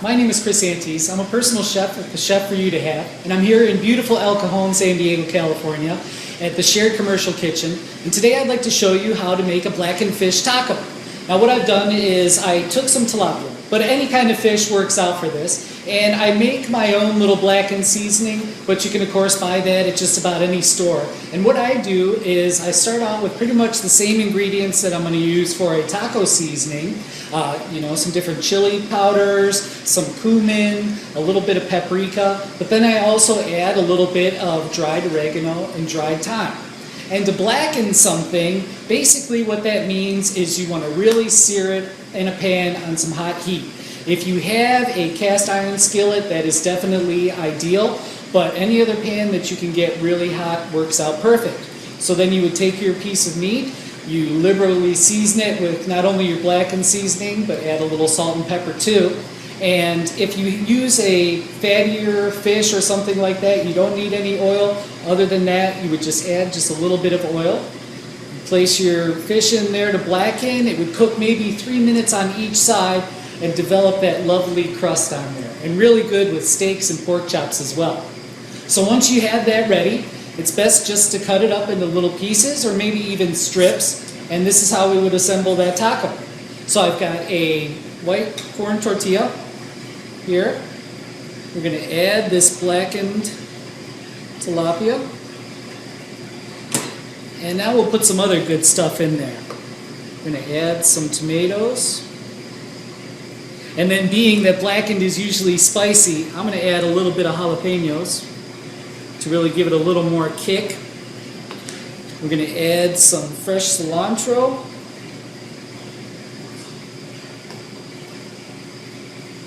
my name is Chris Antes. I'm a personal chef at the Chef for You to Have, and I'm here in beautiful El Cajon, San Diego, California at the Shared Commercial Kitchen. And today I'd like to show you how to make a blackened fish taco. Now what I've done is I took some tilapia, but any kind of fish works out for this, and I make my own little blackened seasoning, but you can of course buy that at just about any store. And what I do is I start out with pretty much the same ingredients that I'm going to use for a taco seasoning. Some different chili powders, some cumin, a little bit of paprika, but then I also add a little bit of dried oregano and dried thyme. And to blacken something, basically what that means is you want to really sear it in a pan on some hot heat. If you have a cast iron skillet, that is definitely ideal, but any other pan that you can get really hot works out perfect. So then you would take your piece of meat, you liberally season it with not only your blackened seasoning, but add a little salt and pepper too. And if you use a fattier fish or something like that, you don't need any oil. Other than that, you would just add just a little bit of oil. Place your fish in there to blacken. It would cook maybe 3 minutes on each side and develop that lovely crust on there. And really good with steaks and pork chops as well. So once you have that ready, it's best just to cut it up into little pieces or maybe even strips. And this is how we would assemble that taco. So I've got a white corn tortilla here. We're going to add this blackened tilapia. And now we'll put some other good stuff in there. We're going to add some tomatoes. And then being that blackened is usually spicy, I'm going to add a little bit of jalapenos to really give it a little more kick. We're going to add some fresh cilantro.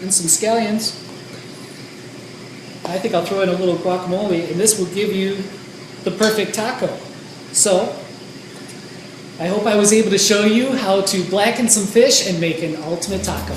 And some scallions. I think I'll throw in a little guacamole, and this will give you the perfect taco. So, I hope I was able to show you how to blacken some fish and make an ultimate taco.